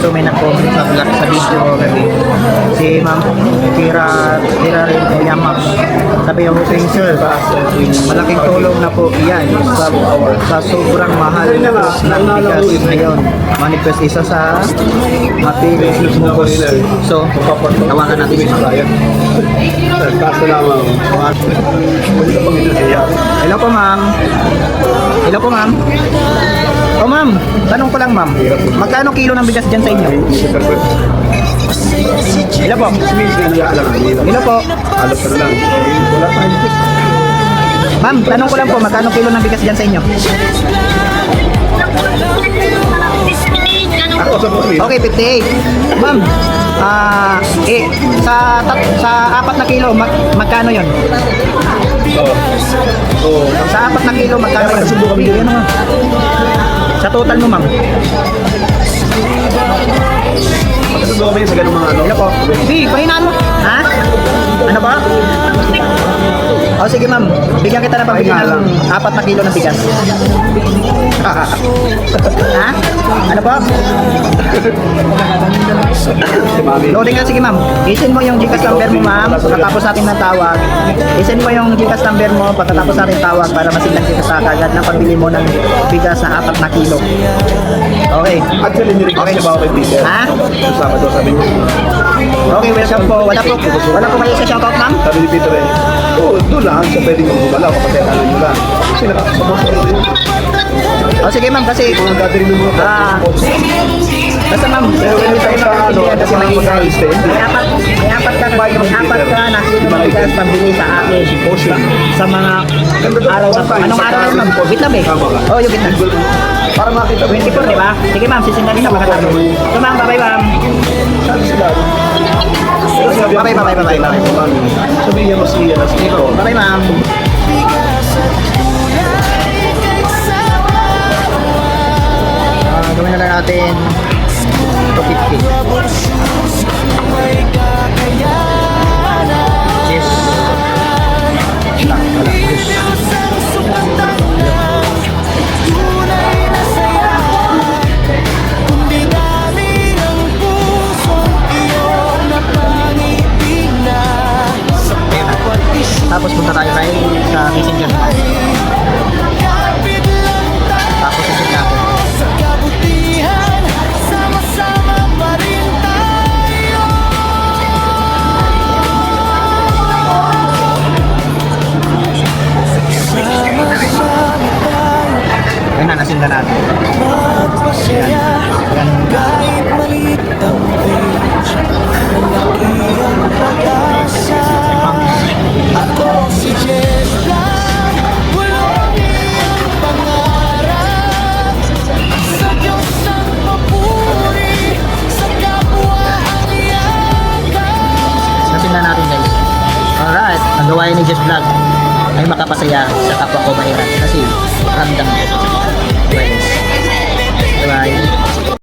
dito may nag-comment sa vlog sa video ko gabi. Si Ma'am Kira rin po yan ma'am. Sabi yung hoping sir, malaking tulong na po yan sa sobrang mahal ng bigas ngayon. Manifest isa sa mapili mubos. So, tawagan natin si Ma'am. Hello po ma'am. Hello po ma'am. Oh ma'am, tanong ko lang ma'am. Magkano kilo ng bigas dyan sa inyo? Hello po. Hello po. Ma'am, tanong ko lang po, magkano kilo ng bigas dyan sa inyo? Okay, 58. Ma'am, sa 4 na kilo, magkano yon? Sa 4 na kilo, magkano yun? Sa total mo, ma'am? Magkasundo kami sa ganung mga ano? Hello po. Di, pahinaan mo. Ha? Ano ba? O sige ma'am, bigyan kita ng pambili ng 4 na kilo ng bigas. Ha? Ano po? Loading ka, sige ma'am. Isin mo yung Gcash number mo ma'am, pagkatapos natin ng tawag. Isin mo yung Gcash number mo, pagkatapos natin tawag para masiglan kita sa kagad na pambili mo ng bigas na 4 na kilo. Okay. Actually, nirequest niya ba ako kay Peter? Ha? Sa Sabado, sabi niya. Okay, welcome po. Wala po kayo sa shoutout ma'am? Sabi ni Peter doon lang siya pwedeng magumalaw kapag ano nyo lang. Kasi nakakasabot rin. O sige ma'am, kasi Mga gathering ng mga basta ma'am, kasi may apat ka na kilo ng bigas pambili sa akin sa mga araw na anong araw na ma'am? Vietnam eh? Oh, yung Vietnam. para makita mo 24, di ba? Sige ma'am, sisindan ka makatabi. So ma'am, bye-bye ma'am. Bye-bye. Sabi niya mas iya na sige ko. Bye-bye ma'am. Gawin na lang natin 250. Yes. Tapos punta tayo kay sa Kissinger. Tapos isin natin. Yan na, nasinda natin. Yan. Kahit maliit ang page, malaki ang pag-asa. Ako si Jess Blanc, walang iyong pangarap. Sa Diyos ang papuri, sa kapwa ang yakap. Nasinda natin guys. Alright, ang gawain ni Jess Vlog ay makapasaya sa kapwa ko mahirap kasi ramdam ko.